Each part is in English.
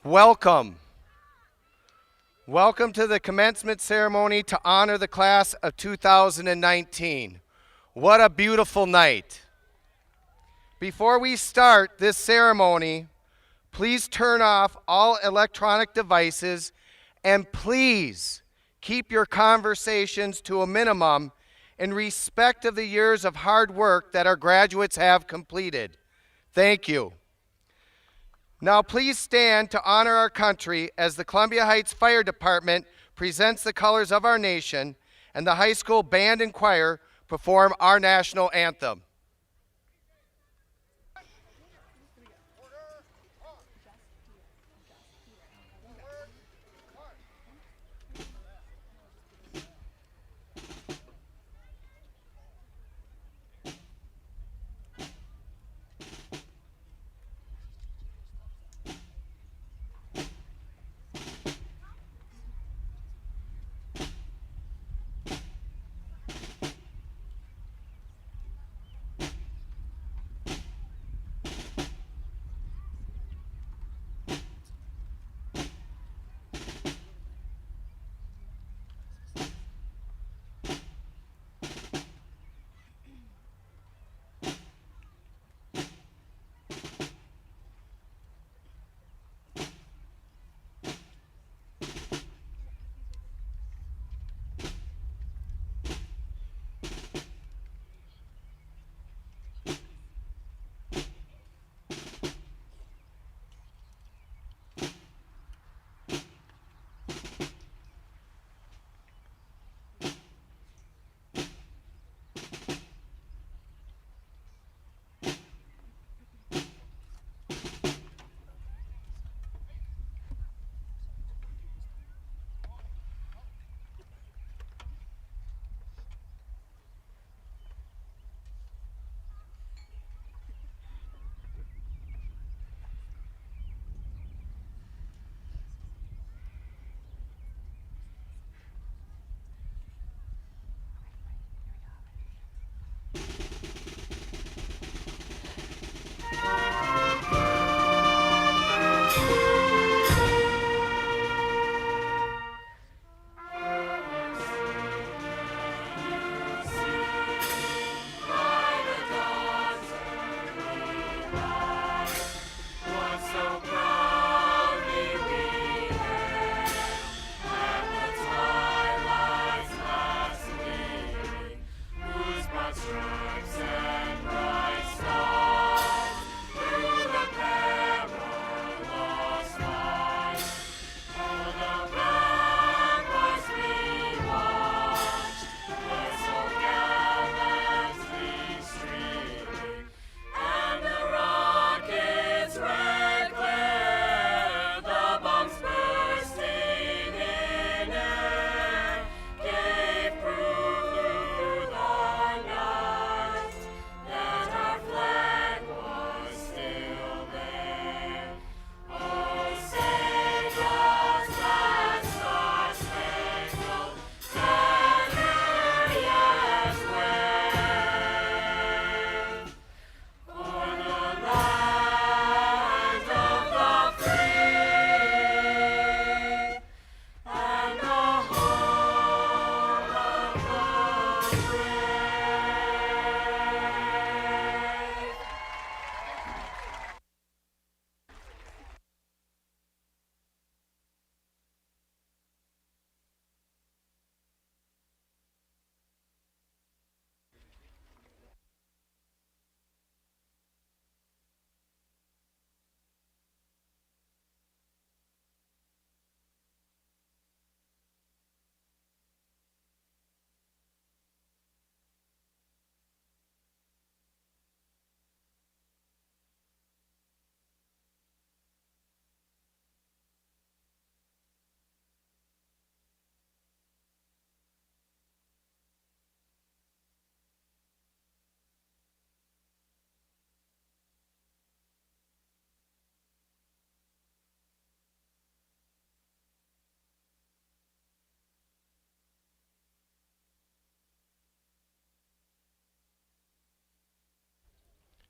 Welcome. Welcome to the commencement ceremony to honor the class of 2019. What a beautiful night. Before we start this ceremony, please turn off all electronic devices and please keep your conversations to a minimum in respect of the years of hard work that our graduates have completed. Thank you. Now please stand to honor our country as the Columbia Heights Fire Department presents the colors of our nation and the high school band and choir perform our national anthem.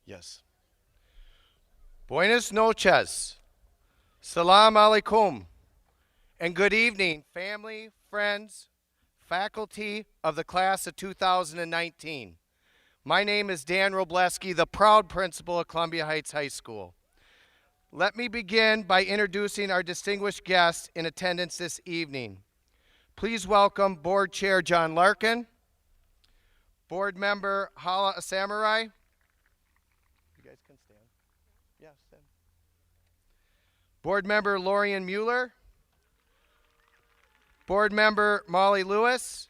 Yes. Buenas noches. Salam alaikum, and good evening, family, friends, faculty of the class of 2019. My name is Dan Robleski, the proud principal of Columbia Heights High School. Let me begin by introducing our distinguished guests in attendance this evening. Please welcome Board Chair John Larkin, Board Member Hala Asamurai. You guys can stand. Yeah, stand. Board Member Lorian Mueller, Board Member Molly Lewis,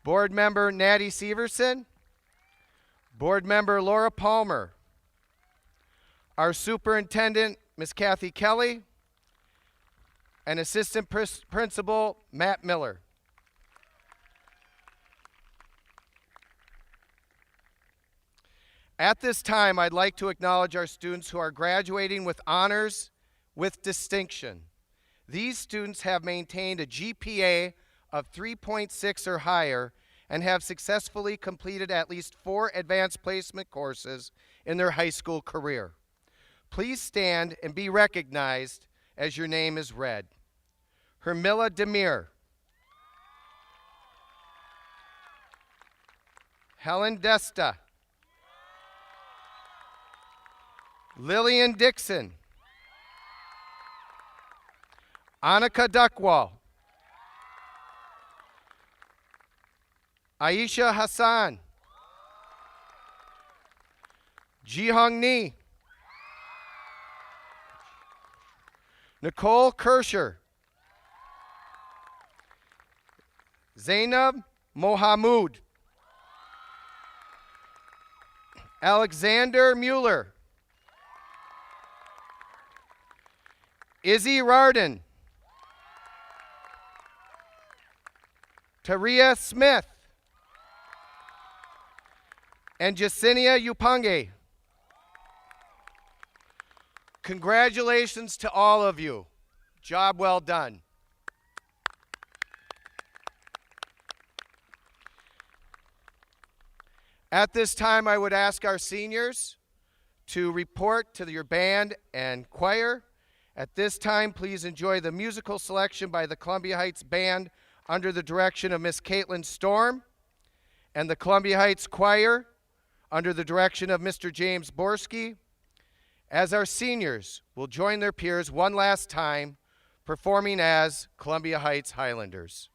Board Member Natty Severson, Board Member Laura Palmer, our Superintendent, Ms. Kathy Kelly, and Assistant Principal, Matt Miller. At this time, I'd like to acknowledge our students who are graduating with honors with distinction. These students have maintained a GPA of 3.6 or higher and have successfully completed at least 4 advanced placement courses in their high school career. Please stand and be recognized as your name is read. Hermila Demir, Helen Desta, Lillian Dixon, Annika Duckwall, Aisha Hassan, Jihong Ni, Nicole Kirscher, Zainab Mohamud, Alexander Mueller, Izzy Rardon, Taria Smith, and Jacinia Upange. Congratulations to all of you. Job well done. At this time, I would ask our seniors to report to your band and choir. At this time, please enjoy the musical selection by the Columbia Heights Band under the direction of Miss Caitlin Storm, and the Columbia Heights Choir under the direction of Mr. James Borski, as our seniors will join their peers one last time, performing as Columbia Heights Highlanders.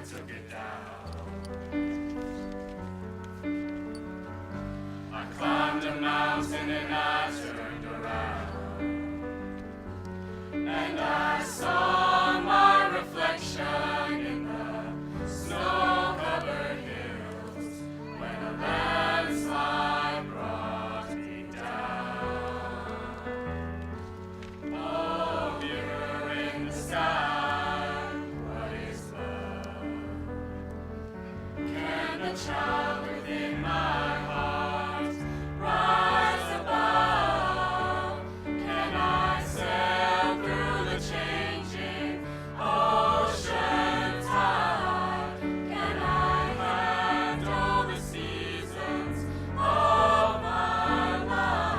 Took it down. I climbed a mountain and I turned around, and I saw my reflection in the snow-covered hills when a landslide brought me down. Oh, mirror in the sky, the child within my heart rise above? Can I sail through the changing ocean tide? Can I handle the seasons of my life?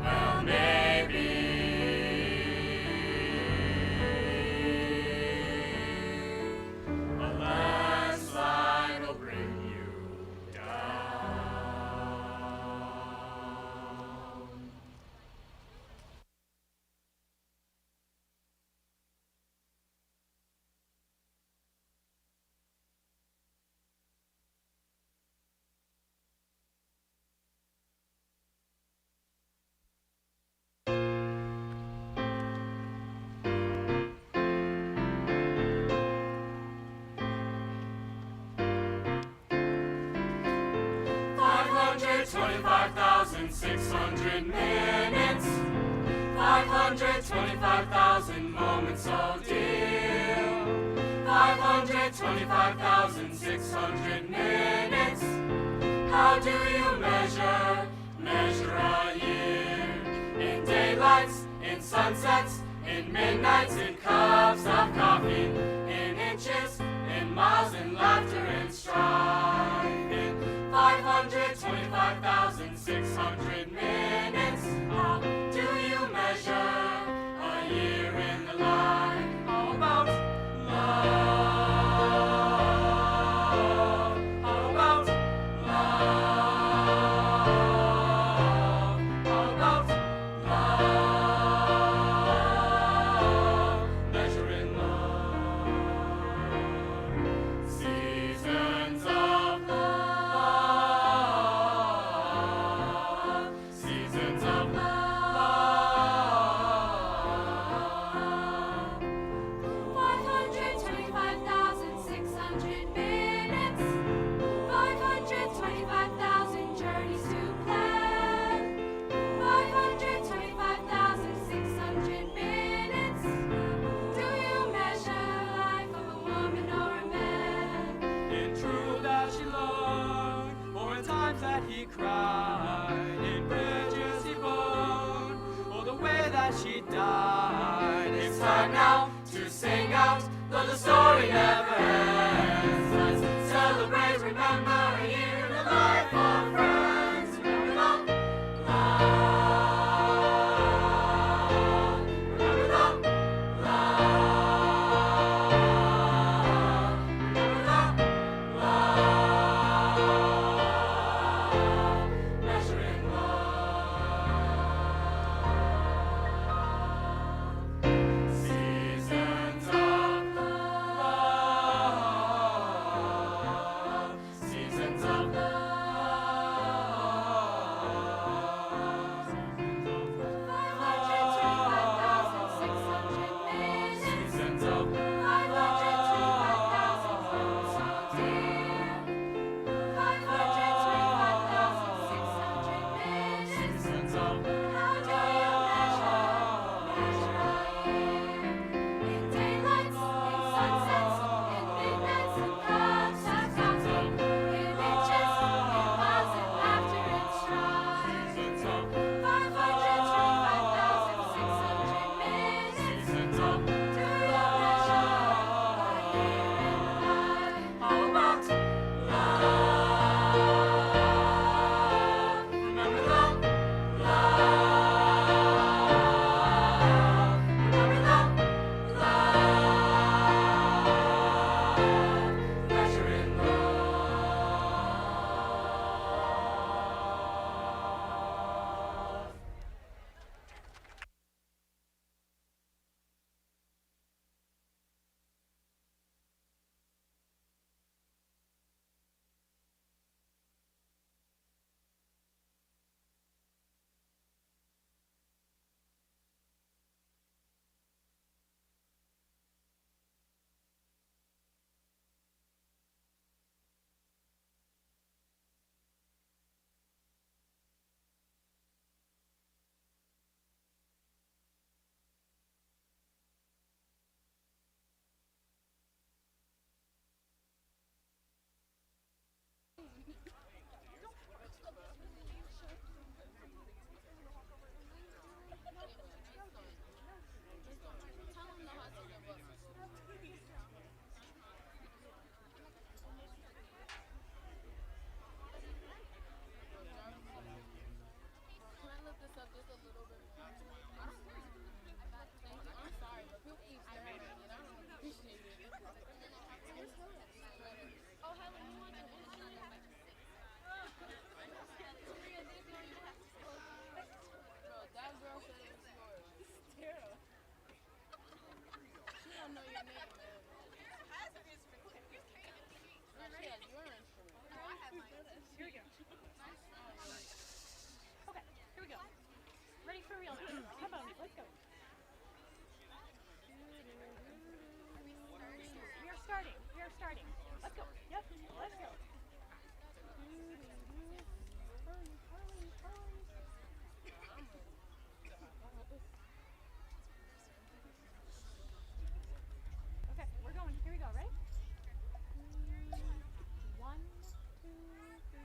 Well, maybe. A landslide will bring you down. $525,600 minutes, 525,000 moments, oh dear. 525,600 minutes. How do you measure a year? In daylights, in sunsets, in midnights, in cups of coffee, in inches, in miles, in laughter, in strife. In 525,600 minutes. How do you measure a year in the life? How about love? How about love? How about love? Measure in love. Seasons of love. Seasons of love. 525,600 minutes, 525,000 journeys to plan, 525,600 minutes. Do you measure life of a woman or a man? In truth that she loved, or in times that he cried, in bridges he burned, or the way that she died. It's time now to sing out, though the story never ends. Let's celebrate, remember a year in the life of friends. Remember the love. Remember the love. Remember the love. Measure in love. Seasons of love. That girl said it was yours. Tara. She don't know your name, man. She has your instrument. Here we go. Okay, here we go. Ready for real now. Come on, let's go. We are starting. We are starting. Let's go. Yep, let's go. Okay, we're going. Here we go, right? 1, 2, 3.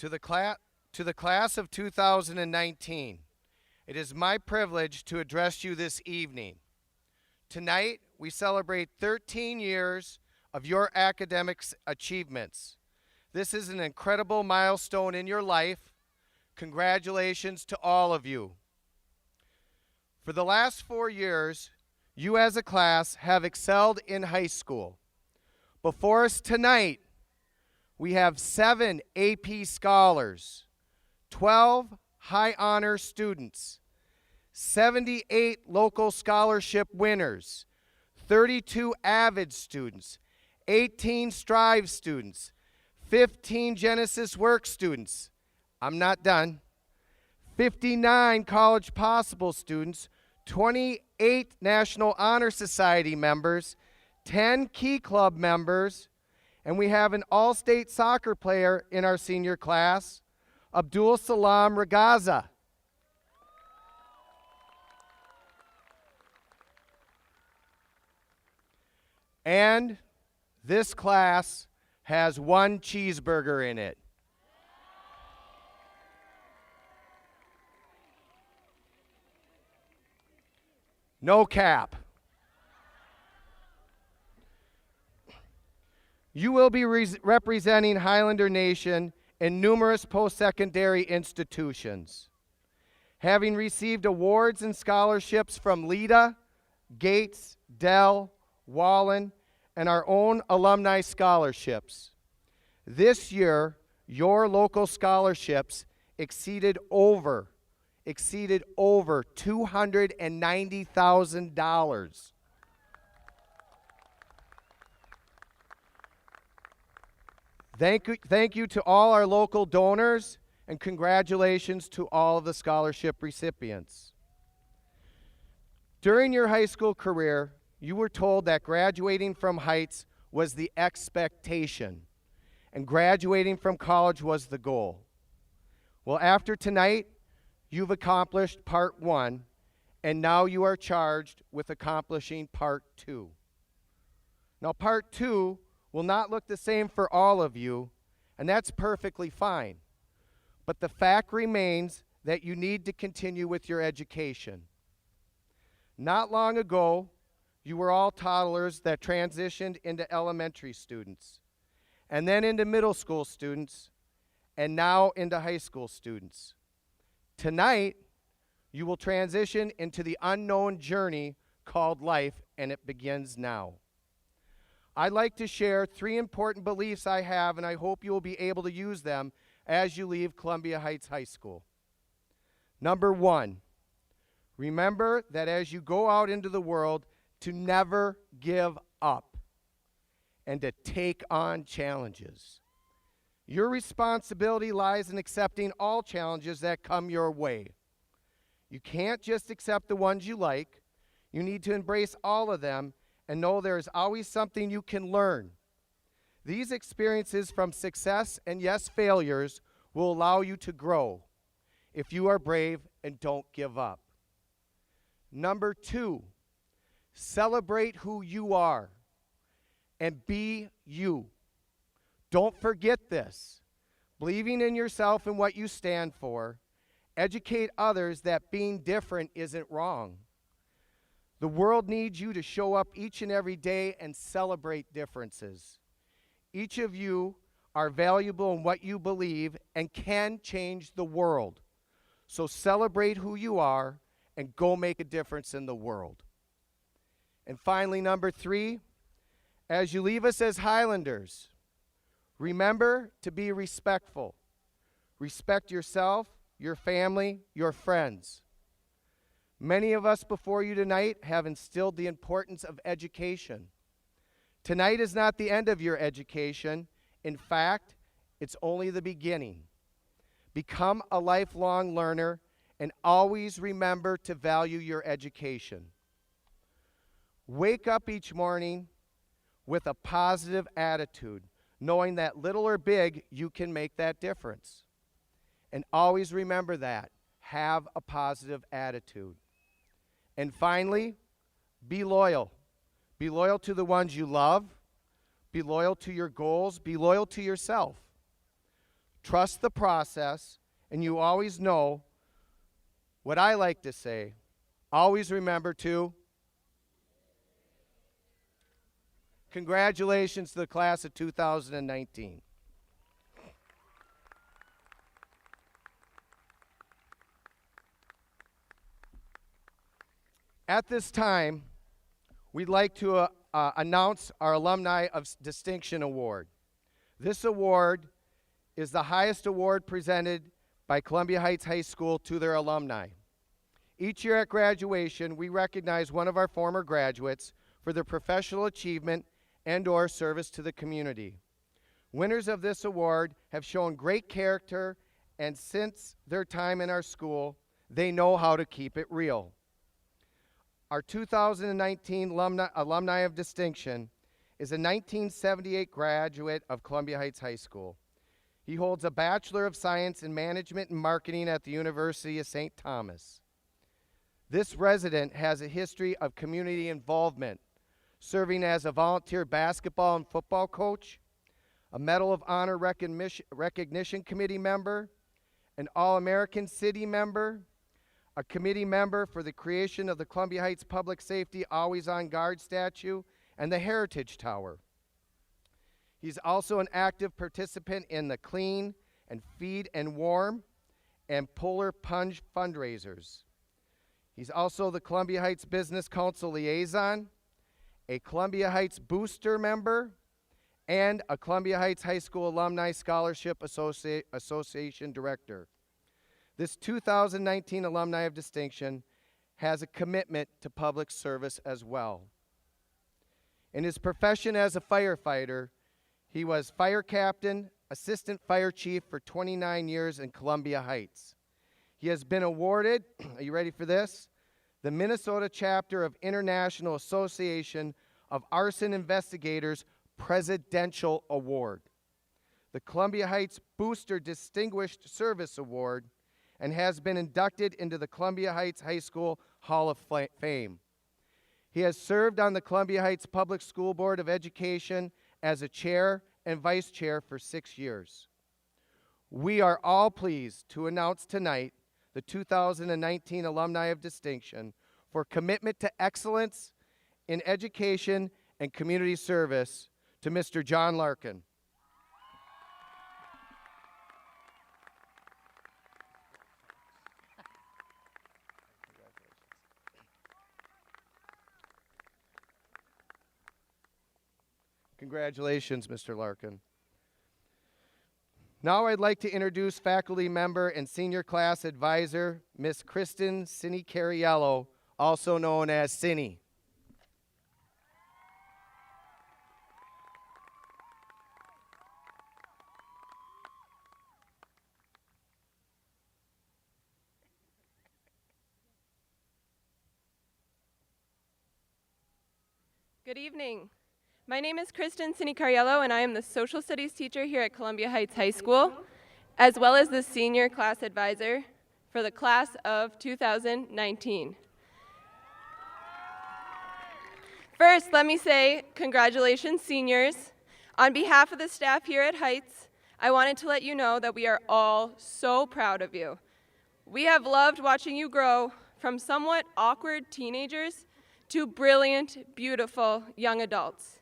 To the class of 2019, it is my privilege to address you this evening. Tonight, we celebrate 13 years of your academic achievements. This is an incredible milestone in your life. Congratulations to all of you. For the last 4 years, you as a class have excelled in high school. Before us tonight, we have 7 AP Scholars, 12 High Honor students, 78 local scholarship winners, 32 Avid students, 18 Strive students, 15 Genesis Work students. I'm not done. 59 College Possible students, 28 National Honor Society members, 10 Key Club members, and we have an all-state soccer player in our senior class, Abdul Salam Ragaza. And this class has 1 cheeseburger in it. No cap. You will be representing Highlander Nation in numerous post-secondary institutions, having received awards and scholarships from Leda, Gates, Dell, Wallen, and our own alumni scholarships. This year, your local scholarships exceeded over $290,000. Thank you to all our local donors, and congratulations to all of the scholarship recipients. During your high school career, you were told that graduating from Heights was the expectation, and graduating from college was the goal. Well, after tonight, you've accomplished part 1, and now you are charged with accomplishing part 2. Now, part 2 will not look the same for all of you, and that's perfectly fine. But the fact remains that you need to continue with your education. Not long ago, you were all toddlers that transitioned into elementary students, and then into middle school students, and now into high school students. Tonight, you will transition into the unknown journey called life, and it begins now. I'd like to share 3 important beliefs I have, and I hope you will be able to use them as you leave Columbia Heights High School. Number 1, remember that as you go out into the world, to never give up and to take on challenges. Your responsibility lies in accepting all challenges that come your way. You can't just accept the ones you like. You need to embrace all of them and know there is always something you can learn. These experiences from success and, yes, failures will allow you to grow if you are brave and don't give up. Number 2, celebrate who you are and be you. Don't forget this. Believing in yourself and what you stand for, educate others that being different isn't wrong. The world needs you to show up each and every day and celebrate differences. Each of you are valuable in what you believe and can change the world. So celebrate who you are and go make a difference in the world. And finally, number 3, as you leave us as Highlanders, remember to be respectful. Respect yourself, your family, your friends. Many of us before you tonight have instilled the importance of education. Tonight is not the end of your education. In fact, it's only the beginning. Become a lifelong learner and always remember to value your education. Wake up each morning with a positive attitude, knowing that little or big, you can make that difference. And always remember that. Have a positive attitude. And finally, be loyal. Be loyal to the ones you love. Be loyal to your goals. Be loyal to yourself. trust the process, and you always know what I like to say. Always remember to. Congratulations to the class of 2019. At this time, we'd like to announce our Alumni of Distinction Award. This award is the highest award presented by Columbia Heights High School to their alumni. Each year at graduation, we recognize one of our former graduates for their professional achievement and/or service to the community. Winners of this award have shown great character, and since their time in our school, they know how to keep it real. Our 2019 alumni of distinction is a 1978 graduate of Columbia Heights High School. He holds a Bachelor of Science in Management and Marketing at the University of St. Thomas. This resident has a history of community involvement, serving as a volunteer basketball and football coach, a Medal of Honor Recognition Committee member, an All-American City member, a committee member for the creation of the Columbia Heights Public Safety Always on Guard statue and the Heritage Tower. He's also an active participant in the Clean and Feed and Warm and Polar Plunge fundraisers. He's also the Columbia Heights Business Council liaison, a Columbia Heights Booster member, and a Columbia Heights High School Alumni Scholarship Association director. This 2019 Alumni of Distinction has a commitment to public service as well. In his profession as a firefighter, he was fire captain, assistant fire chief for 29 years in Columbia Heights. He has been awarded, are you ready for this? The Minnesota chapter of International Association of Arson Investigators Presidential Award, the Columbia Heights Booster Distinguished Service Award, and has been inducted into the Columbia Heights High School Hall of Fame. He has served on the Columbia Heights Public School Board of Education as a chair and vice chair for 6 years. We are all pleased to announce tonight the 2019 Alumni of Distinction for commitment to excellence in education and community service to Mr. John Larkin. Congratulations, Mr. Larkin. Now I'd like to introduce faculty member and senior class advisor, Miss Kristen Cini-Cariello, also known as Cini. Good evening. My name is Kristen Cini-Cariello, and I am the social studies teacher here at Columbia Heights High School, as well as the senior class advisor for the class of 2019. First, let me say congratulations, seniors. On behalf of the staff here at Heights, I wanted to let you know that we are all so proud of you. We have loved watching you grow from somewhat awkward teenagers to brilliant, beautiful young adults.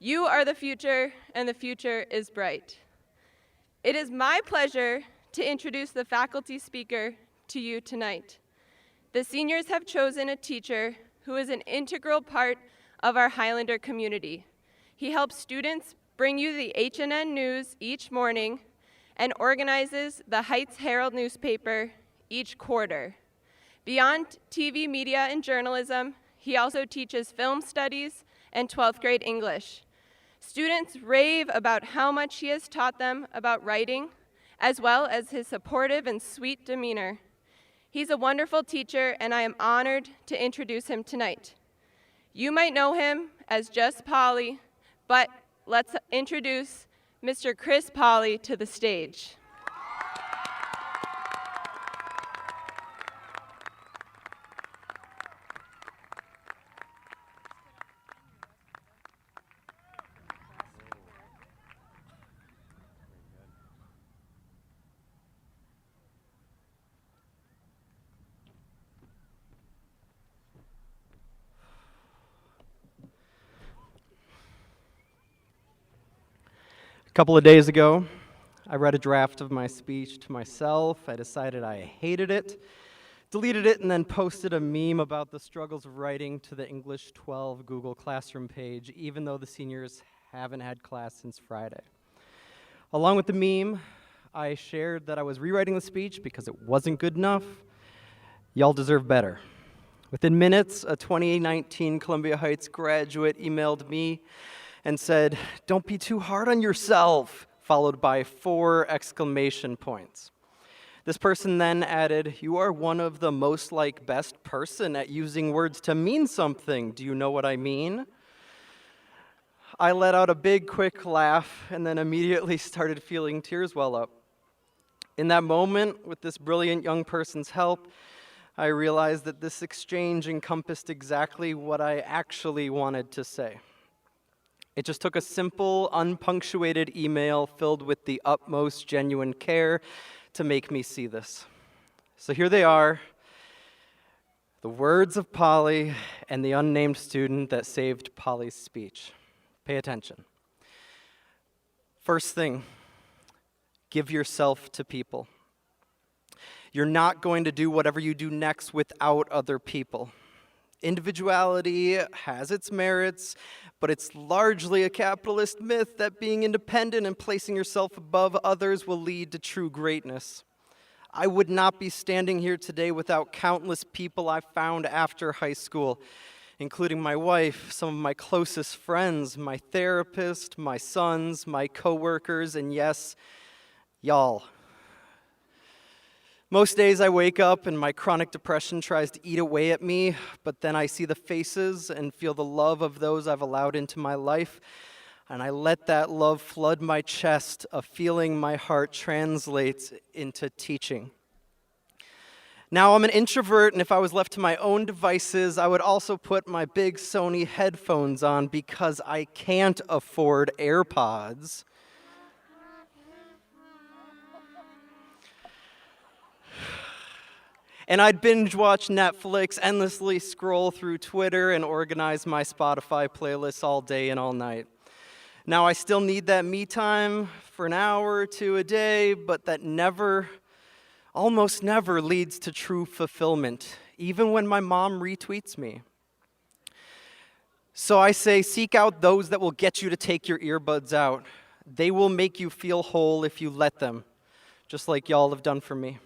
You are the future, and the future is bright. It is my pleasure to introduce the faculty speaker to you tonight. The seniors have chosen a teacher who is an integral part of our Highlander community. He helps students bring you the H&N News each morning and organizes the Heights Herald newspaper each quarter. Beyond TV, media, and journalism, he also teaches film studies and 12th grade English. Students rave about how much he has taught them about writing, as well as his supportive and sweet demeanor. He's a wonderful teacher, and I am honored to introduce him tonight. You might know him as just Polly, but let's introduce Mr. Chris Polly to the stage. A couple of days ago, I read a draft of my speech to myself. I decided I hated it, deleted it, and then posted a meme about the struggles of writing to the English 12 Google Classroom page, even though the seniors haven't had class since Friday. Along with the meme, I shared that I was rewriting the speech because it wasn't good enough. Y'all deserve better. Within minutes, a 2019 Columbia Heights graduate emailed me and said, "Don't be too hard on yourself," followed by 4 exclamation points. This person then added, "You are one of the most like best person at using words to mean something. Do you know what I mean?" I let out a big, quick laugh and then immediately started feeling tears well up. In that moment, with this brilliant young person's help, I realized that this exchange encompassed exactly what I actually wanted to say. It just took a simple, unpunctuated email filled with the utmost genuine care to make me see this. So here they are, the words of Polly and the unnamed student that saved Polly's speech. Pay attention. First thing, give yourself to people. You're not going to do whatever you do next without other people. Individuality has its merits, but it's largely a capitalist myth that being independent and placing yourself above others will lead to true greatness. I would not be standing here today without countless people I found after high school, including my wife, some of my closest friends, my therapist, my sons, my coworkers, and yes, y'all. Most days I wake up and my chronic depression tries to eat away at me, but then I see the faces and feel the love of those I've allowed into my life, and I let that love flood my chest, a feeling my heart translates into teaching. Now, I'm an introvert, and if I was left to my own devices, I would also put my big Sony headphones on because I can't afford AirPods. And I'd binge watch Netflix, endlessly scroll through Twitter, and organize my Spotify playlists all day and all night. Now, I still need that me time for an hour or two a day, but that almost never leads to true fulfillment, even when my mom retweets me. So I say, seek out those that will get you to take your earbuds out. They will make you feel whole if you let them, just like y'all have done for me.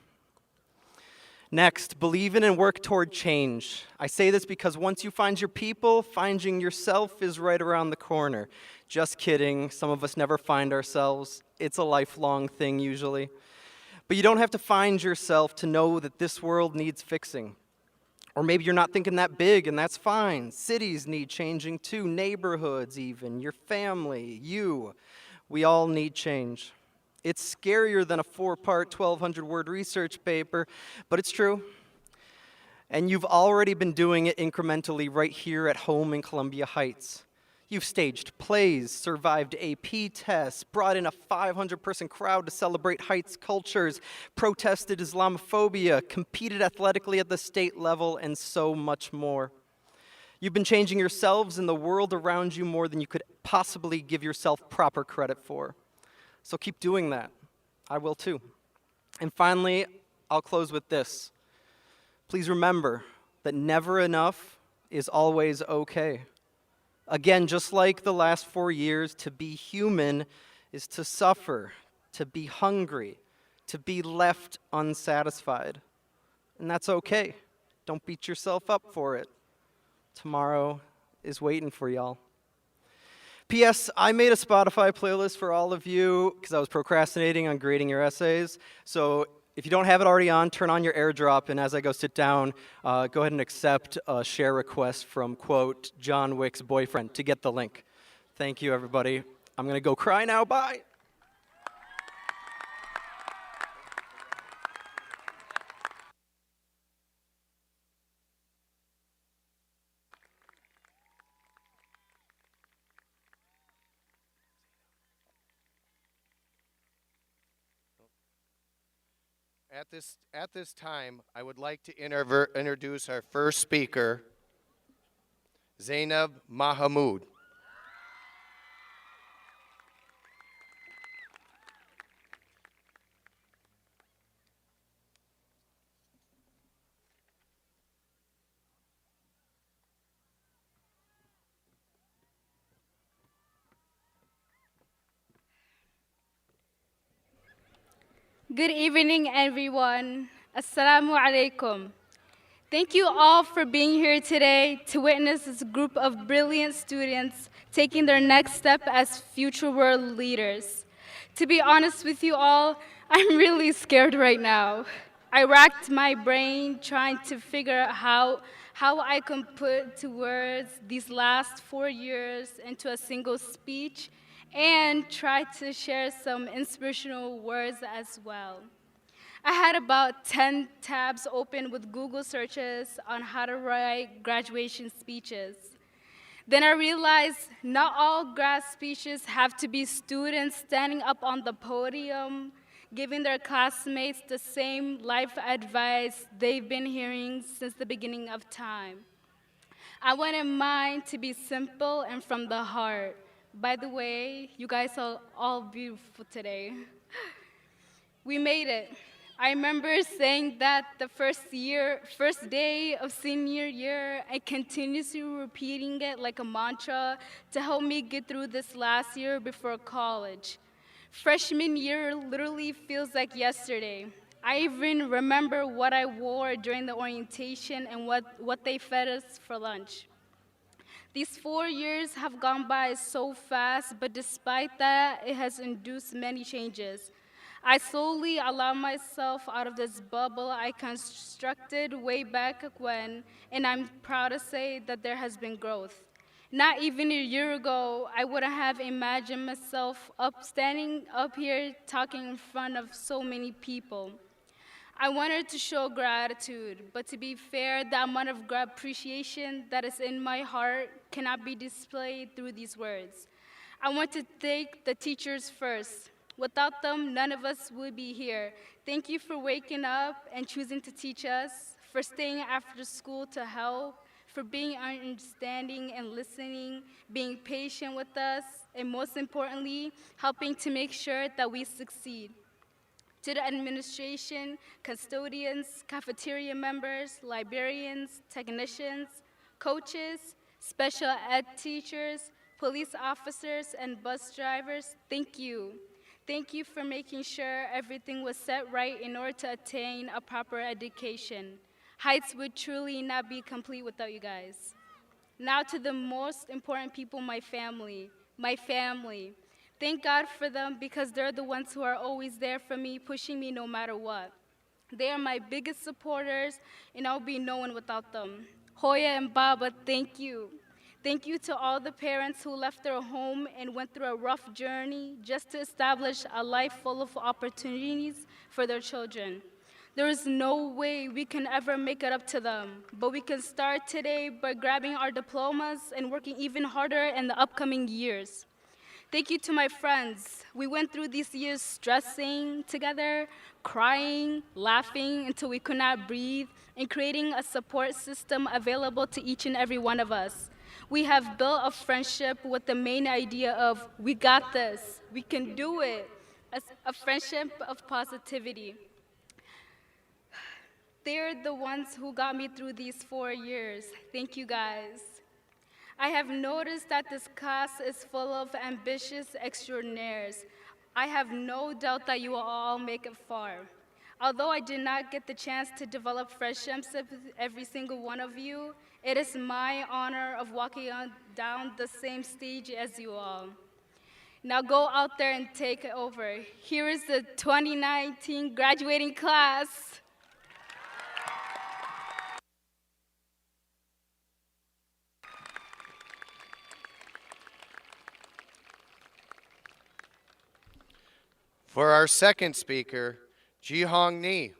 Next, believe in and work toward change. I say this because once you find your people, finding yourself is right around the corner. Just kidding, some of us never find ourselves. It's a lifelong thing usually. But you don't have to find yourself to know that this world needs fixing. Or maybe you're not thinking that big, and that's fine. Cities need changing too, neighborhoods even, your family, you. We all need change. It's scarier than a 4-part, 1,200-word research paper, but it's true. And you've already been doing it incrementally right here at home in Columbia Heights. You've staged plays, survived AP tests, brought in a 500-person crowd to celebrate Heights cultures, protested Islamophobia, competed athletically at the state level, and so much more. You've been changing yourselves and the world around you more than you could possibly give yourself proper credit for. So keep doing that. I will too. And finally, I'll close with this. Please remember that never enough is always okay. Again, just like the last 4 years, to be human is to suffer, to be hungry, to be left unsatisfied. And that's okay. Don't beat yourself up for it. Tomorrow is waiting for y'all. P.S. I made a Spotify playlist for all of you because I was procrastinating on grading your essays. So if you don't have it already on, turn on your AirDrop, and as I go sit down, go ahead and accept a share request from, quote, John Wick's boyfriend to get the link. Thank you, everybody. I'm going to go cry now. Bye. At this time, I would like to introduce our first speaker, Zainab Mahamood. Good evening, everyone. Assalamu alaikum. Thank you all for being here today to witness this group of brilliant students taking their next step as future world leaders. To be honest with you all, I'm really scared right now. I racked my brain trying to figure out how I can put to words these last 4 years into a single speech and try to share some inspirational words as well. I had about 10 tabs open with Google searches on how to write graduation speeches. Then I realized not all grad speeches have to be students standing up on the podium, giving their classmates the same life advice they've been hearing since the beginning of time. I wanted mine to be simple and from the heart. By the way, you guys are all beautiful today. We made it. I remember saying that the first day of senior year, and continuously repeating it like a mantra to help me get through this last year before college. Freshman year literally feels like yesterday. I even remember what I wore during the orientation and what they fed us for lunch. These 4 years have gone by so fast, but despite that, it has induced many changes. I slowly allow myself out of this bubble I constructed way back when, and I'm proud to say that there has been growth. Not even a year ago, I wouldn't have imagined myself standing up here talking in front of so many people. I wanted to show gratitude, but to be fair, the amount of appreciation that is in my heart cannot be displayed through these words. I want to thank the teachers first. Without them, none of us would be here. Thank you for waking up and choosing to teach us, for staying after school to help, for being understanding and listening, being patient with us, and most importantly, helping to make sure that we succeed. To the administration, custodians, cafeteria members, librarians, technicians, coaches, special ed teachers, police officers, and bus drivers, thank you. Thank you for making sure everything was set right in order to attain a proper education. Heights would truly not be complete without you guys. Now to the most important people, my family. My family. Thank God for them because they're the ones who are always there for me, pushing me no matter what. They are my biggest supporters, and I'll be no one without them. Hoya and Baba, thank you. Thank you to all the parents who left their home and went through a rough journey just to establish a life full of opportunities for their children. There is no way we can ever make it up to them, but we can start today by grabbing our diplomas and working even harder in the upcoming years. Thank you to my friends. We went through these years stressing together, crying, laughing until we could not breathe, and creating a support system available to each and every one of us. We have built a friendship with the main idea of, we got this, we can do it, a friendship of positivity. They're the ones who got me through these 4 years. Thank you guys. I have noticed that this class is full of ambitious extraordinaires. I have no doubt that you will all make it far. Although I did not get the chance to develop friendships with every single one of you, it is my honor of walking down the same stage as you all. Now go out there and take it over. Here is the 2019 graduating class. For our second speaker, Ji-Hong Ni.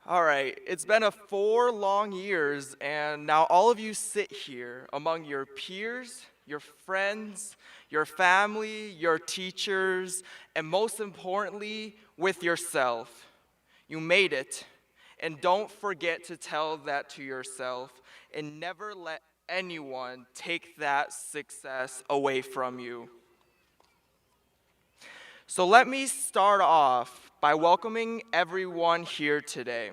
All right, it's been 4 long years, and now all of you sit here among your peers, your friends, your family, your teachers, and most importantly, with yourself. You made it, and don't forget to tell that to yourself, and never let anyone take that success away from you. So let me start off by welcoming everyone here today.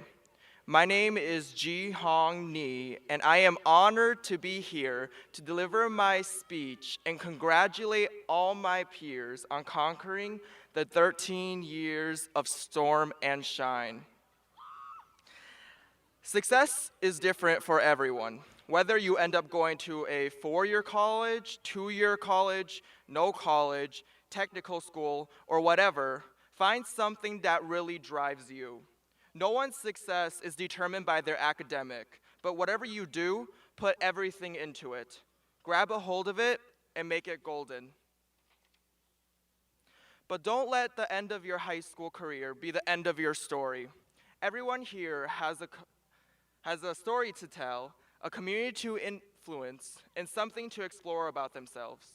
My name is Ji Hong Ni, and I am honored to be here to deliver my speech and congratulate all my peers on conquering the 13 years of storm and shine. Success is different for everyone. Whether you end up going to a 4-year college, 2-year college, no college, technical school, or whatever, find something that really drives you. No one's success is determined by their academic, but whatever you do, put everything into it. Grab a hold of it and make it golden. But don't let the end of your high school career be the end of your story. Everyone here has a story to tell, a community to influence, and something to explore about themselves.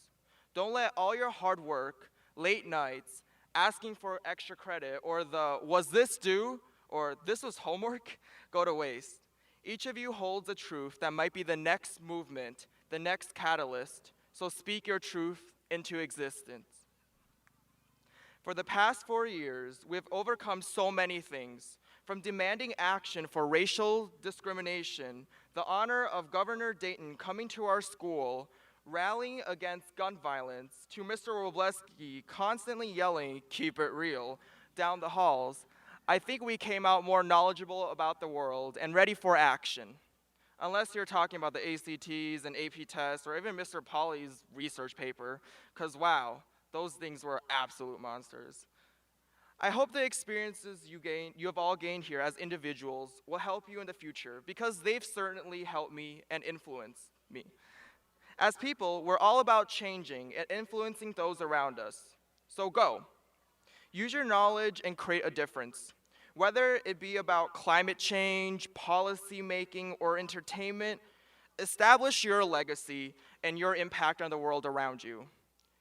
Don't let all your hard work, late nights, asking for extra credit, or the "was this due?" or "this was homework?" go to waste. Each of you holds a truth that might be the next movement, the next catalyst, so speak your truth into existence. For the past 4 years, we've overcome so many things, from demanding action for racial discrimination, the honor of Governor Dayton coming to our school, rallying against gun violence, to Mr. Robleski constantly yelling, "Keep it real," down the halls. I think we came out more knowledgeable about the world and ready for action. Unless you're talking about the ACTs and AP tests, or even Mr. Polly's research paper, because wow, those things were absolute monsters. I hope the experiences you have all gained here as individuals will help you in the future, because they've certainly helped me and influenced me. As people, we're all about changing and influencing those around us. So go. Use your knowledge and create a difference. Whether it be about climate change, policy making, or entertainment, establish your legacy and your impact on the world around you.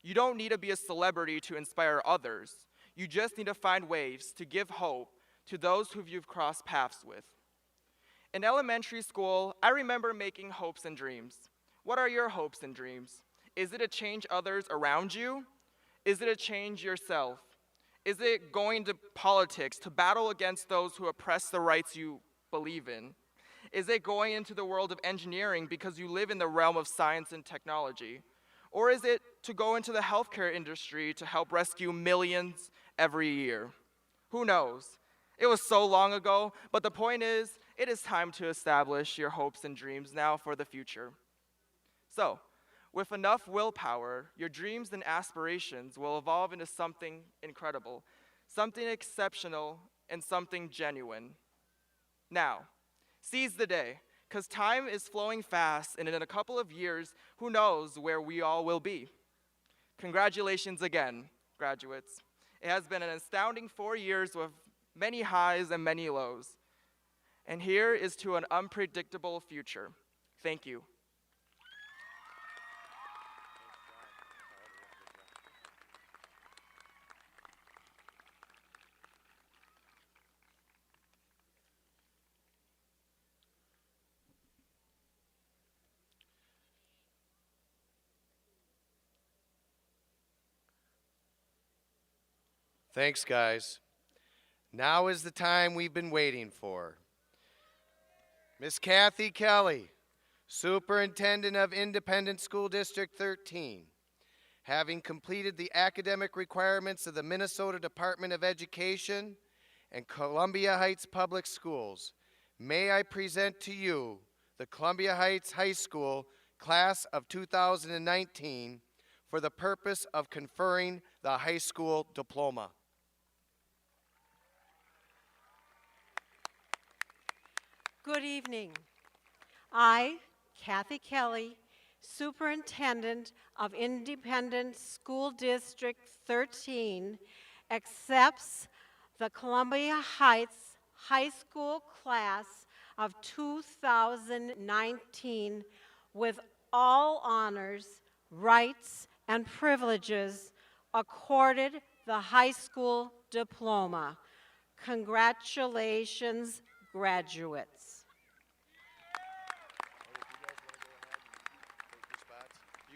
You don't need to be a celebrity to inspire others. You just need to find ways to give hope to those who you've crossed paths with. In elementary school, I remember making hopes and dreams. What are your hopes and dreams? Is it to change others around you? Is it to change yourself? Is it going to politics to battle against those who oppress the rights you believe in? Is it going into the world of engineering because you live in the realm of science and technology? Or is it to go into the healthcare industry to help rescue millions every year? Who knows? It was so long ago, but the point is, it is time to establish your hopes and dreams now for the future. So, with enough willpower, your dreams and aspirations will evolve into something incredible, something exceptional, and something genuine. Now, seize the day, because time is flowing fast, and in a couple of years, who knows where we all will be. Congratulations again, graduates. It has been an astounding 4 years with many highs and many lows. And here is to an unpredictable future. Thank you. Thanks, guys. Now is the time we've been waiting for. Miss Kathy Kelly, Superintendent of Independent School District 13. Having completed the academic requirements of the Minnesota Department of Education and Columbia Heights Public Schools, may I present to you the Columbia Heights High School Class of 2019 for the purpose of conferring the high school diploma. Good evening. I, Kathy Kelly, Superintendent of Independent School District 13, accepts the Columbia Heights High School Class of 2019 with all honors, rights, and privileges accorded the high school diploma. Congratulations, graduates.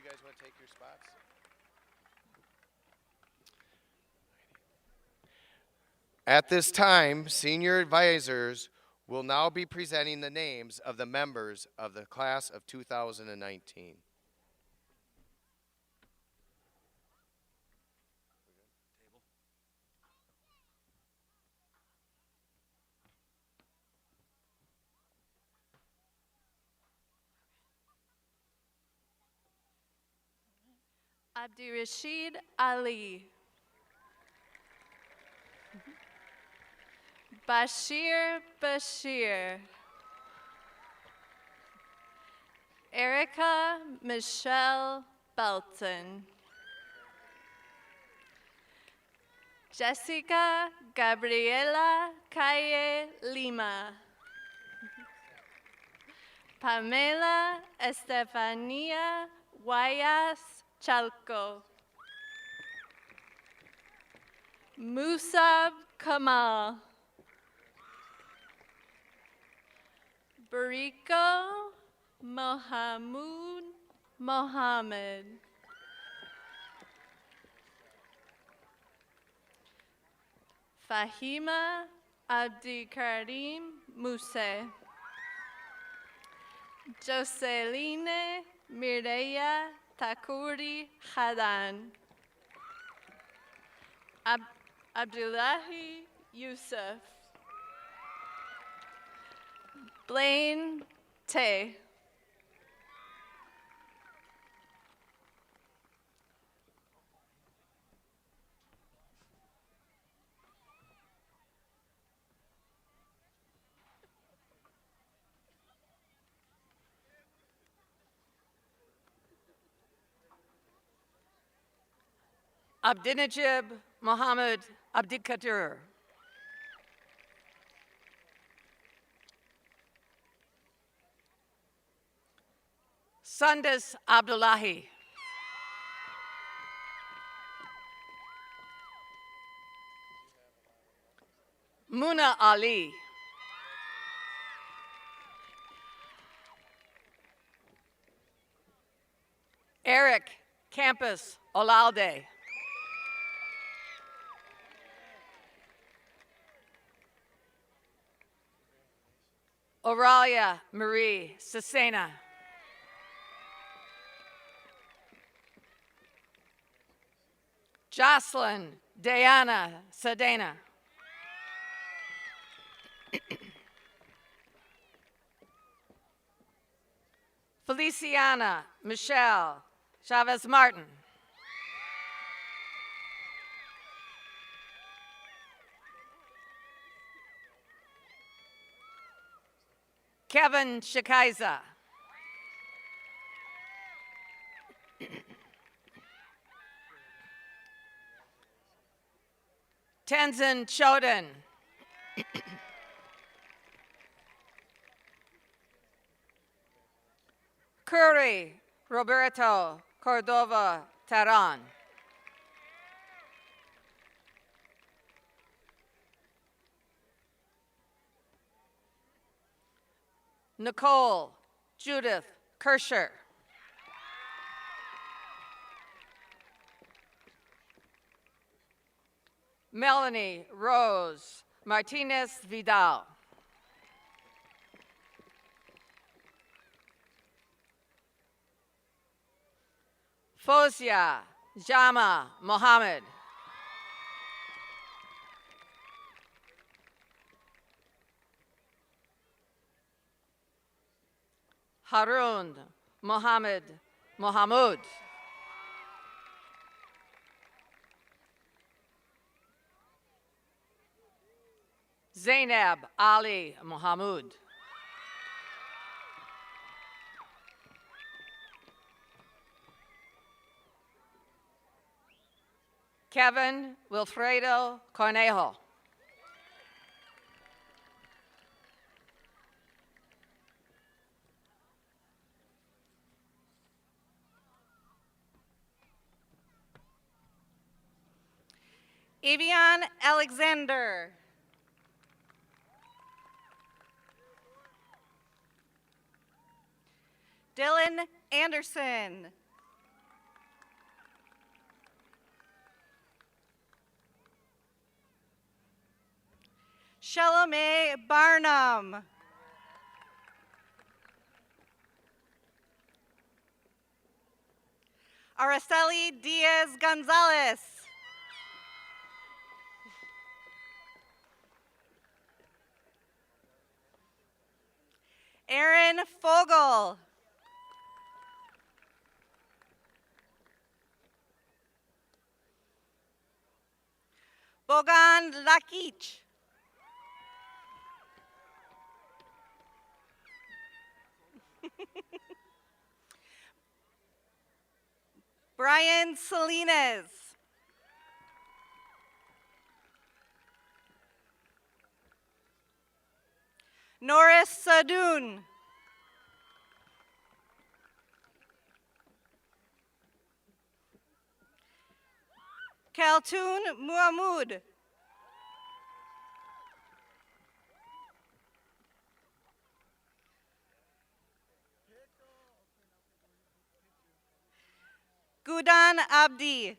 you guys want to take your spots? At this time, senior advisors will now be presenting the names of the members of the class of 2019. Abdirashid Ali. Bashir Bashir. Erica Michelle Belton. Jessica Gabriela Calle Lima. Pamela Estefania Guayas Chalco. Musab Kamal. Bariko Mohamud Mohammed. Fahima Abdi Karim Muse. Joseline Mireya Takuri Hadan. Abdullahi Yusuf. Blaine Tay. Abdinajib Mohammed Abdikadir. Sundus Abdullahi. Muna Ali. Eric Campus Olalde. Oralia Marie Cesena. Jocelyn Diana Sedena. Feliciana Michelle Chavez Martin. Kevin Shikaiza. Tenzin Choden. Curry Roberto Cordova Taran. Nicole Judith Kirscher. Melanie Rose Martinez Vidal. Fozia Jama Mohammed. Harun Mohammed Mohamud. Zainab Ali Mohamud. Kevin Wilfredo Cornejo. Evian Alexander. Dylan Anderson. Shalome Barnum. Araceli Diaz Gonzalez. Aaron Fogel. Bogan Lakic. Brian Salinas. Norris Sadoun. Kaltun Muhammad. Gudan Abdi.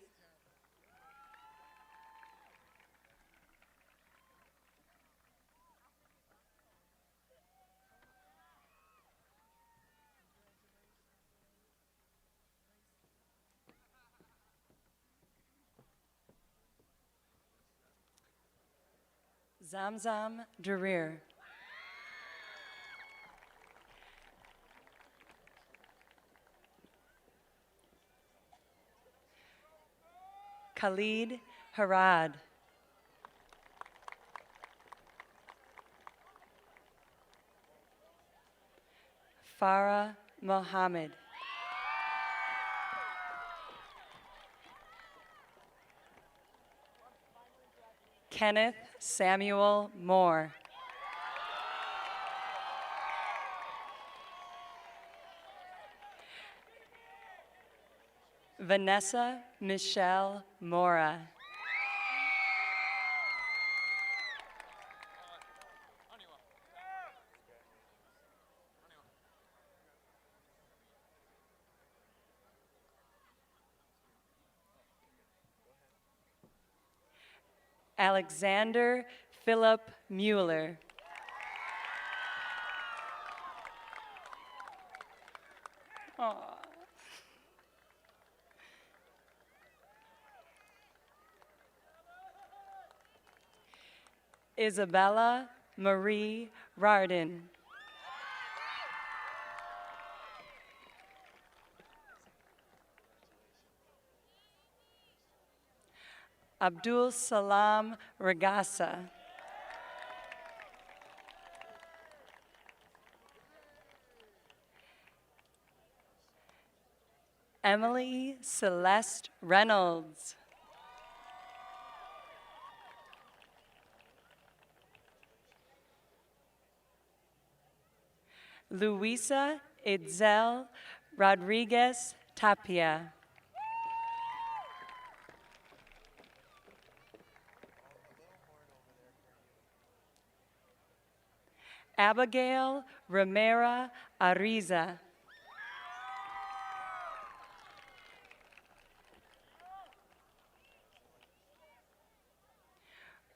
Zamzam Darir. Khalid Harad. Farah Mohammed. Kenneth Samuel Moore. Vanessa Michelle Mora. Alexander Philip Mueller. Aw. Isabella Marie Rardin. Abdul Salam Regassa. Emily Celeste Reynolds. Luisa Itzel Rodriguez Tapia. Abigail Romera Ariza.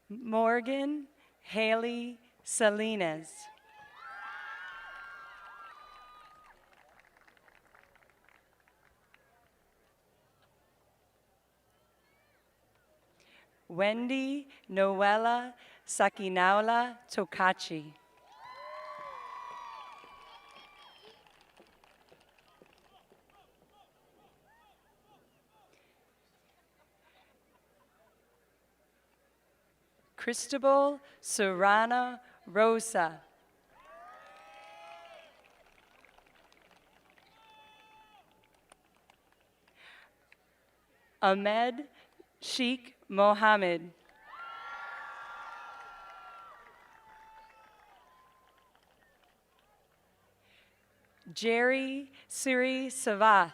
Morgan Haley Salinas. Wendy Noella Sakinaula Tokachi. Cristobal Serrano Rosa. Ahmed Sheikh Mohammed. Jerry Siri Savath.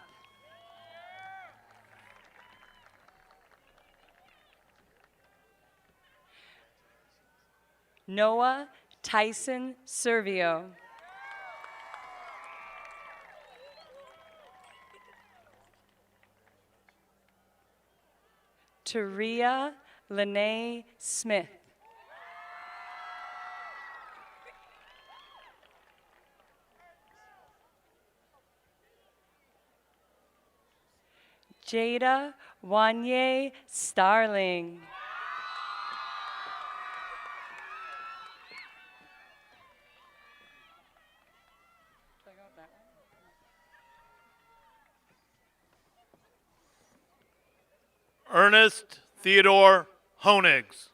Noah Tyson Servio. Taria Lene Smith. Jada Wanye Starling. Ernest Theodore Honigs.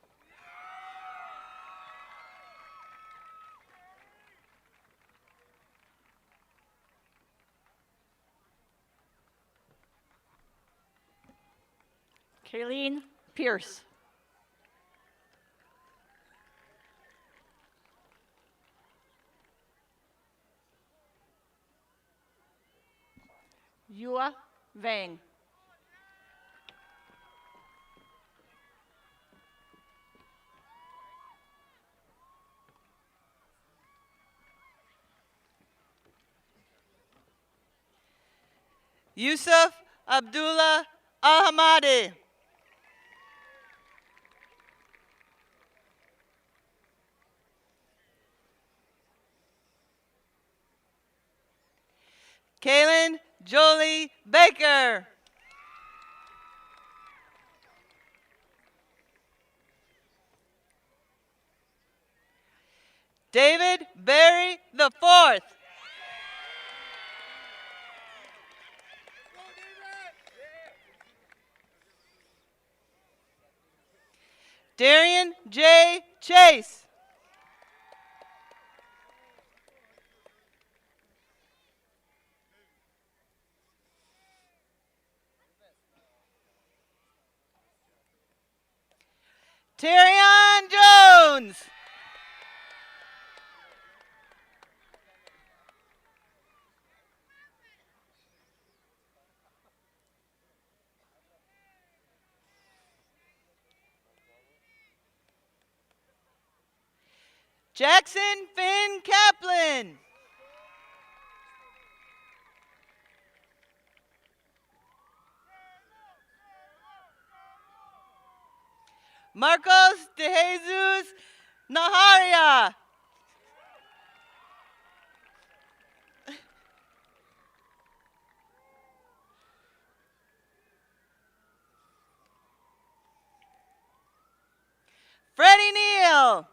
Kayleen Pierce. Yua Vang. Yusuf Abdullah Ahmadi. Kaylin Jolie Baker. David Barry the Fourth. Darian J. Chase. Terrion Jones. Jackson Finn Kaplan. Marcos de Jesus Naharia. Freddie Neal.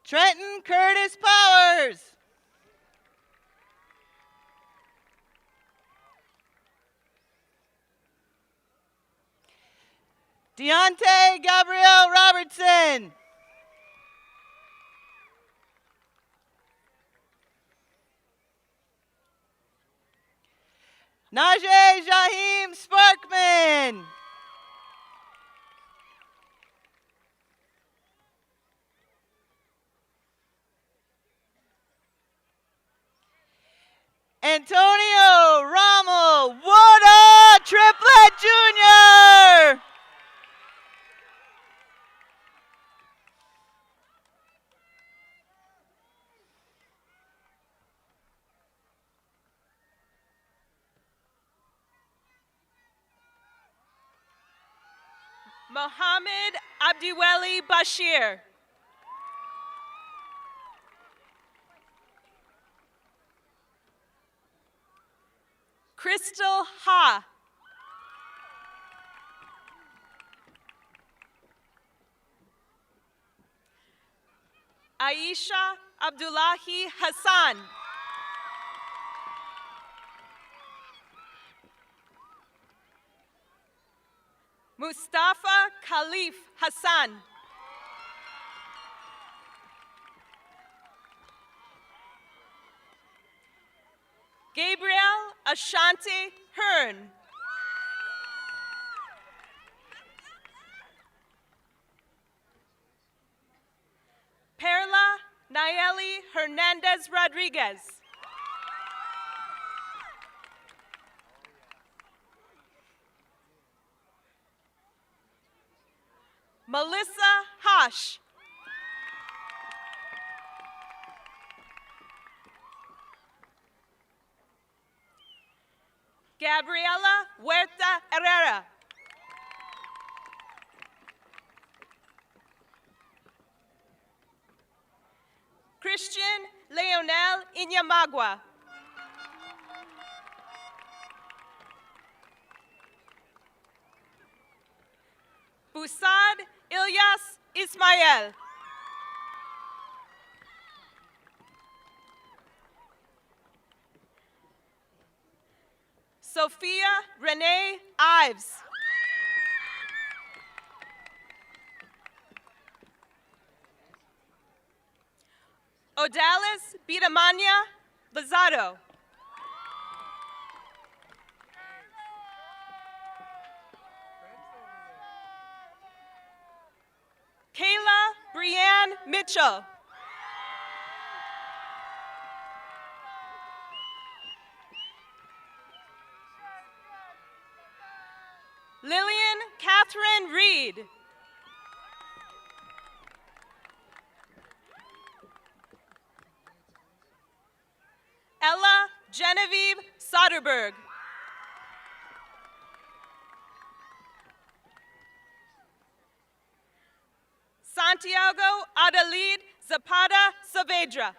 Trenton Curtis Powers. Deontay Gabrielle Robertson. Najee Jaheem Sparkman. Antonio Rommel Woda Triplet Jr. Mohammed Abdiweli Bashir. Crystal Ha. Aisha Abdullahi Hassan. Mustafa Khalif Hassan. Gabriel Ashanti Hearn. Perla Nayeli Hernandez Rodriguez. Melissa Hash. Gabriela Huerta Herrera. Christian Leonel Inyamagua. Busad Ilyas Ismail. Sophia Renee Ives. Odalis Bitamanya Lazaro. Kayla Brianne Mitchell. Lillian Catherine Reed. Ella Genevieve Soderberg. Santiago Adalid Zapata Saavedra.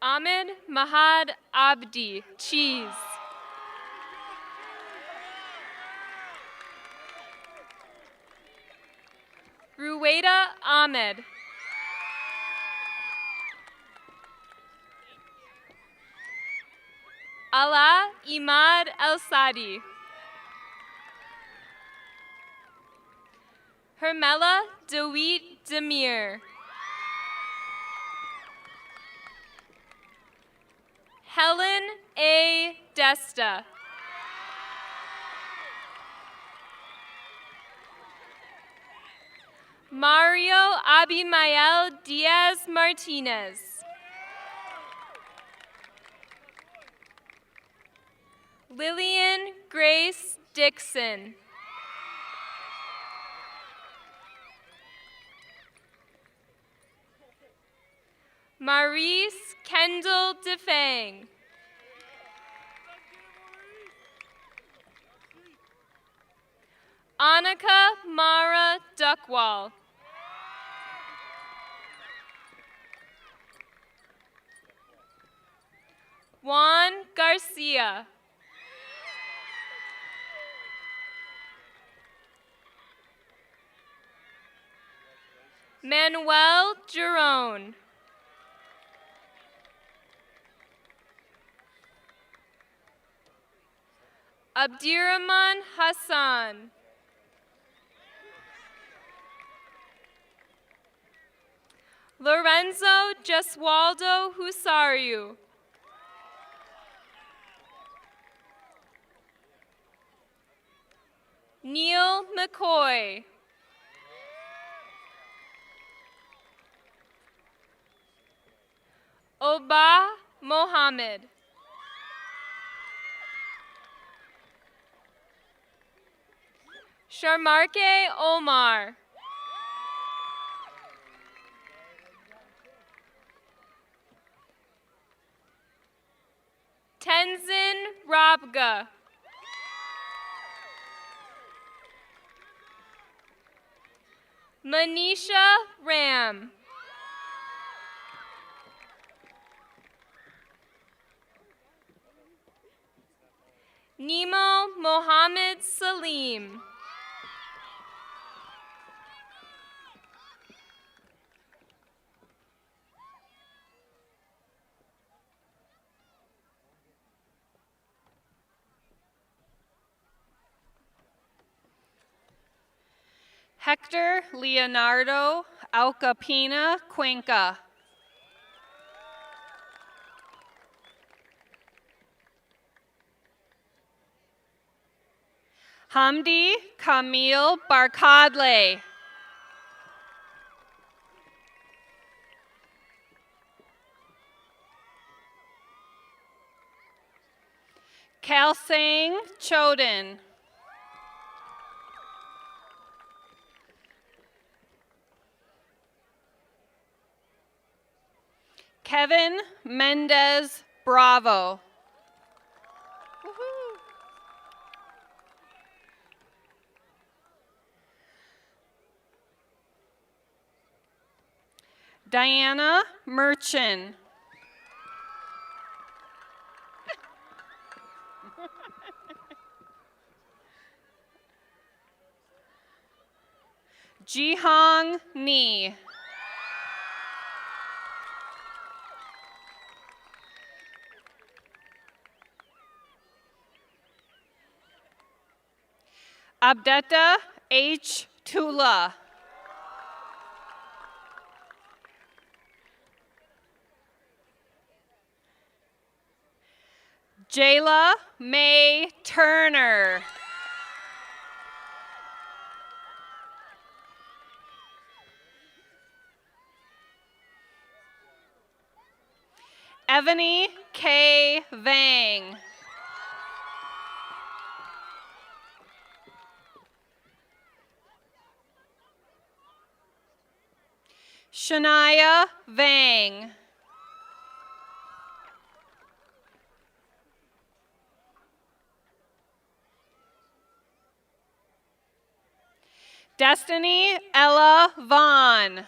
Ahmed Mahad Abdi, cheese. Ruwaida Ahmed. Ala Imad El Sadi. Hermela DeWitt Demir. Helen A. Desta. Mario Abimael Diaz Martinez. Lillian Grace Dixon. Maurice Kendall DeFang. Annika Mara Duckwall. Juan Garcia. Manuel Giron. Abdirahman Hassan. Lorenzo Gesualdo Husariu. Neil McCoy. Obah Mohammed. Sharmarke Omar. Tenzin Rabga. Manisha Ram. Nemo Mohammed Salim. Hector Leonardo Alcapina Cuenca. Hamdi Camille Barkadle. Kalsang Choden. Kevin Mendez Bravo. Diana Merchant. Jihong Ni. Abdetta H. Tula. Jayla May Turner. Evany K. Vang. Shania Vang. Destiny Ella Vaughn.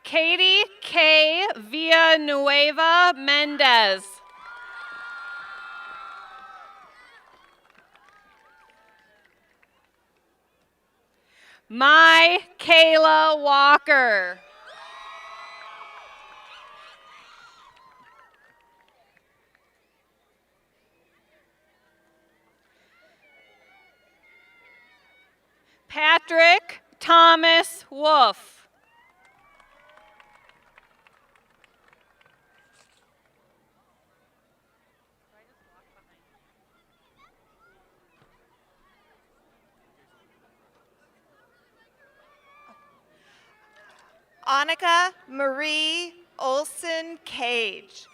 Katie K. Villanueva Mendez. My Kayla Walker. Patrick Thomas Wolf. Annika Marie Olson Cage.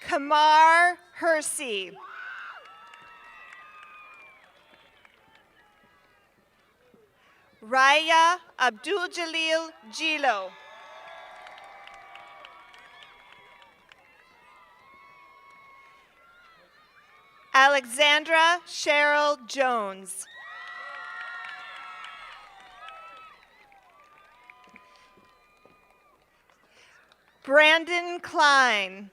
Kamar Hersey. Raya Abdul Jalil Gilo. Alexandra Cheryl Jones. Brandon Klein.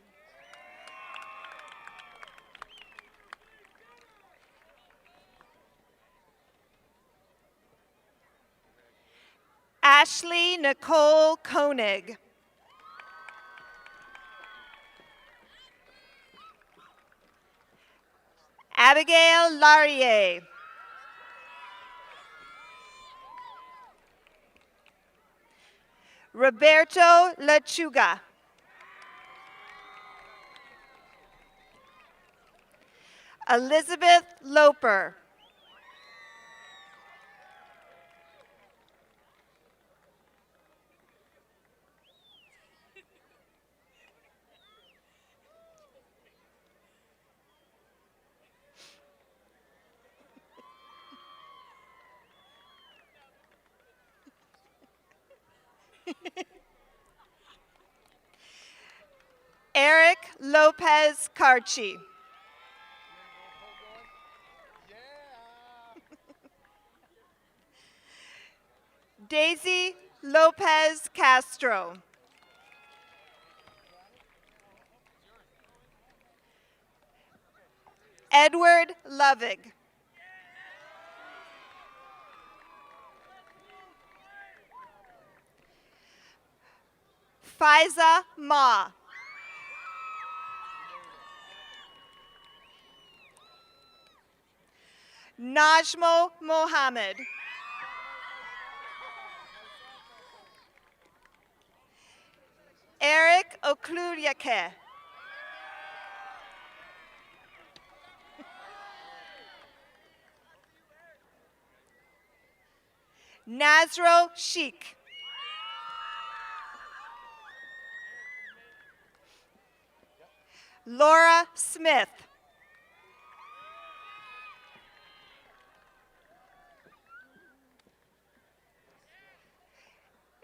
Ashley Nicole Koenig. Abigail Laurier. Roberto Lechuga. Elizabeth Loper. Eric Lopez Carchi. Daisy Lopez Castro. Edward Lovig. Faiza Ma. Najmo Mohammed. Eric Okluryake. Nazro Sheikh. Laura Smith.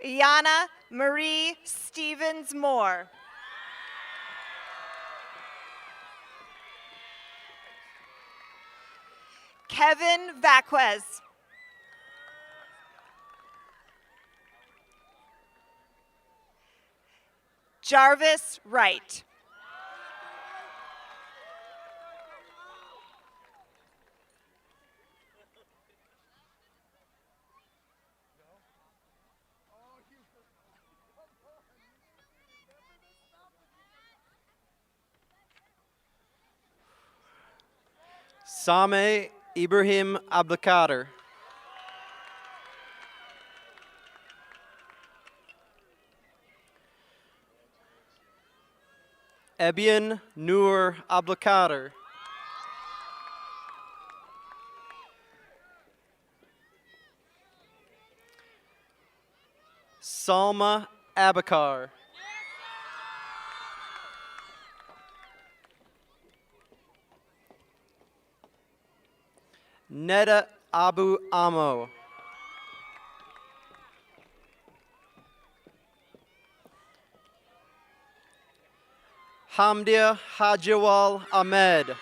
Iana Marie Stevens Moore. Kevin Vaquez. Jarvis Wright. Sameh Ibrahim Abdelkader. Ebian Noor Abdelkader. Salma Abakar. Neda Abu Amo. Hamdia Hajewal Ahmed.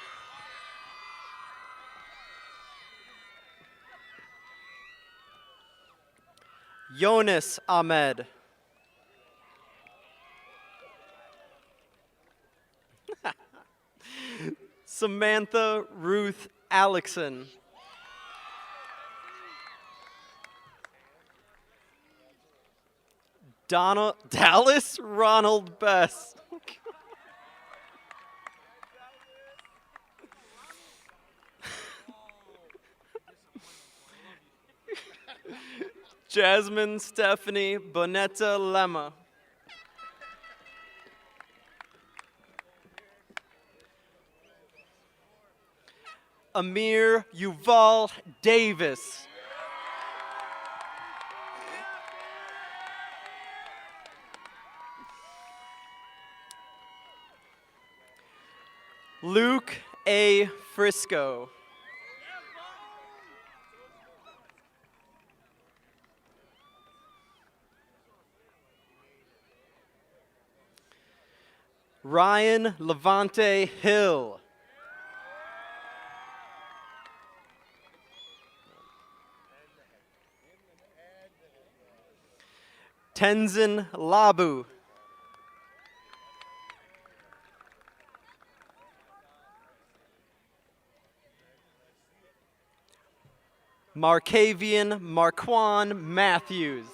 Jonas Ahmed. Samantha Ruth Alexson. Dallas Ronald Best. Jasmine Stephanie Bonetta Lemma. Amir Yuval Davis. Luke A. Frisco. Ryan Levante Hill. Tenzin Labu. Markavian Marquan Matthews.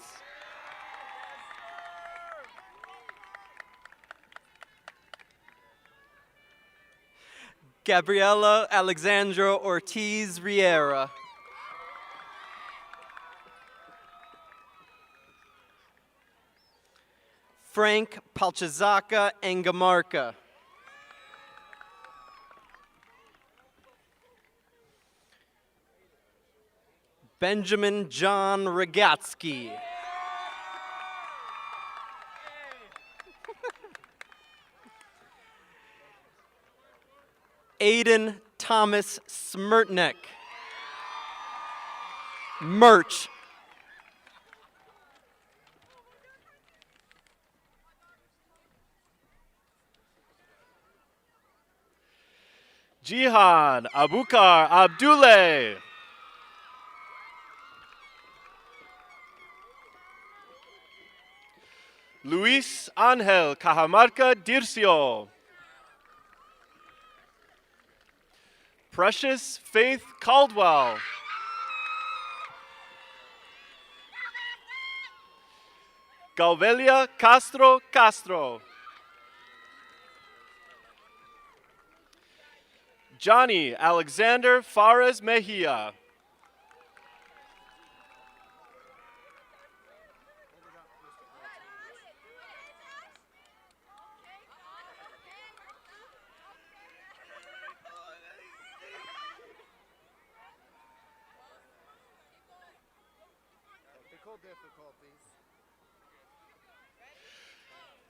Gabriela Alexandra Ortiz Riera. Frank Palchazaka Engamarka. Benjamin John Ragatsky. Aiden Thomas Smertnek. Merch. Jihan Abukar Abdullah. Luis Angel Cajamarca Dircio. Precious Faith Caldwell. Galvelia Castro Castro. Johnny Alexander Fares Mejia.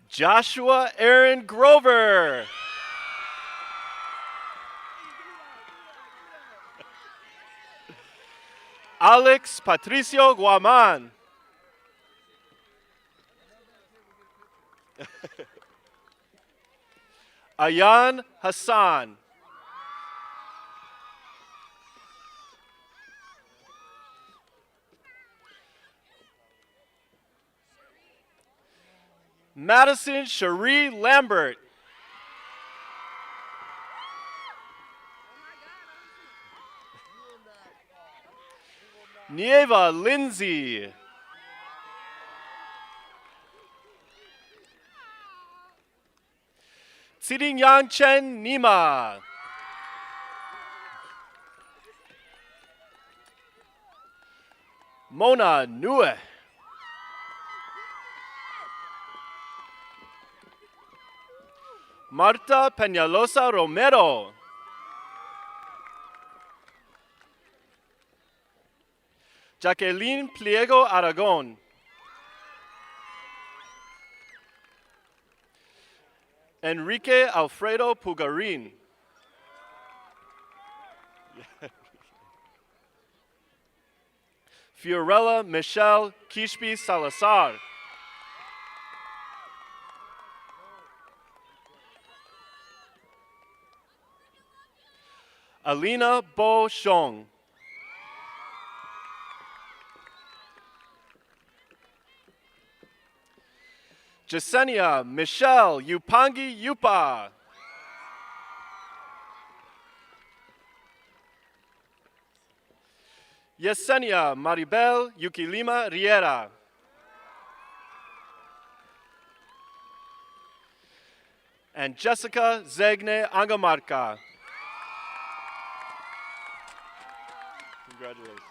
Joshua Aaron Grover. Alex Patricio Guaman. Ayan Hassan. Madison Cherie Lambert. Nieva Lindsay. Yang Chen Nima. Mona Nue. Marta Peñalosa Romero. Jacqueline Pliego Aragon. Enrique Alfredo Pugarin. Fiorella Michelle Kishpi Salazar. Alina Bo Shong. Jasenia Michelle Yupangi Yupa. Yesenia Maribel Yukilima Riera. And Jessica Zegne Angamarca. Congratulations.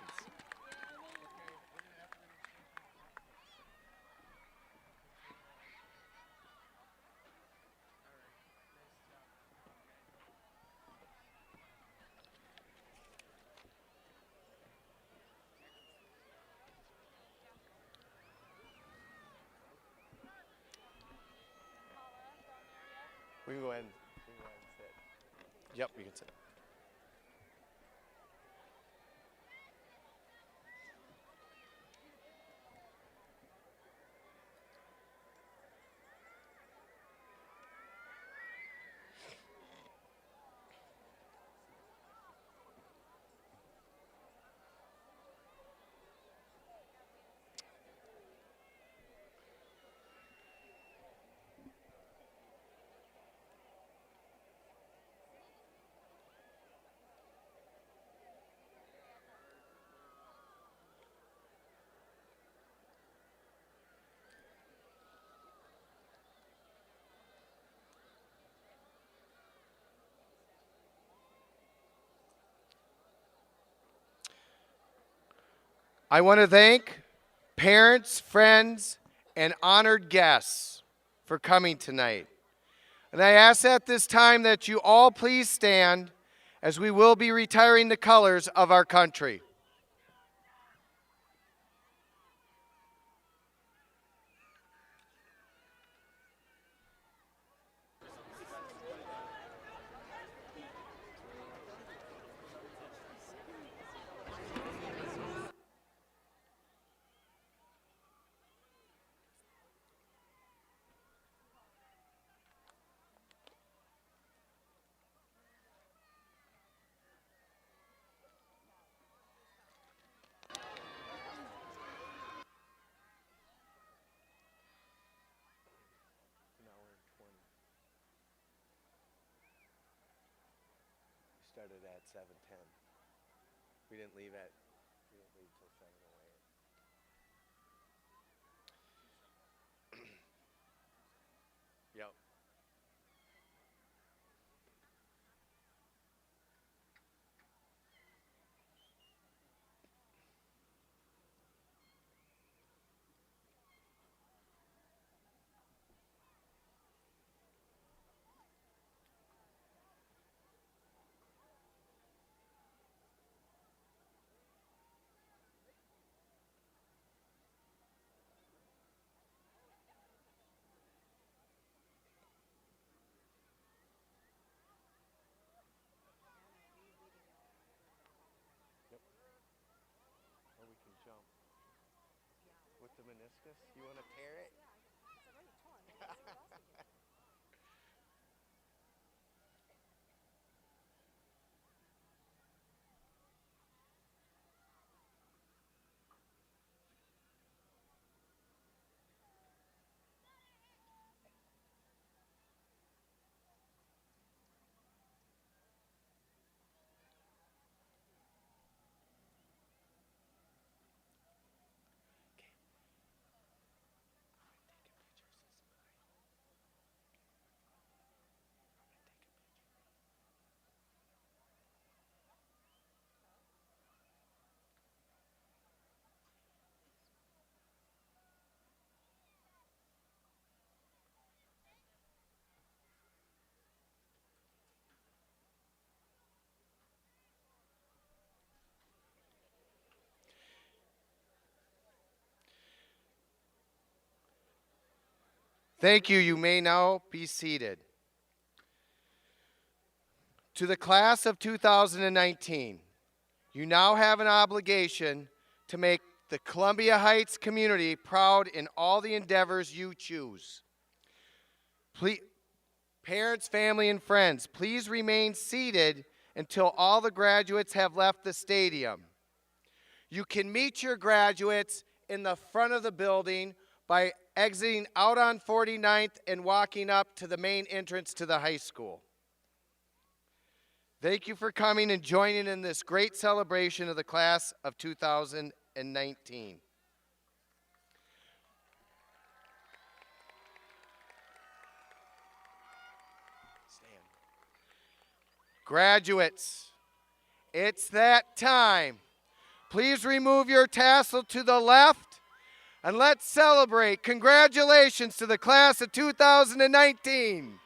We can go ahead and sit. Yep, we can sit. I want to thank parents, friends, and honored guests for coming tonight. And I ask at this time that you all please stand as we will be retiring the colors of our country. Started at 7:10. We didn't leave till 7:08. Yep. hibiscus? You want to tear it? Thank you. You may now be seated. To the class of 2019, you now have an obligation to make the Columbia Heights community proud in all the endeavors you choose. Please, parents, family, and friends, please remain seated until all the graduates have left the stadium. You can meet your graduates in the front of the building by exiting out on 49th and walking up to the main entrance to the high school. Thank you for coming and joining in this great celebration of the class of 2019. Stand. Graduates, it's that time. Please remove your tassel to the left. And let's celebrate. Congratulations to the class of 2019.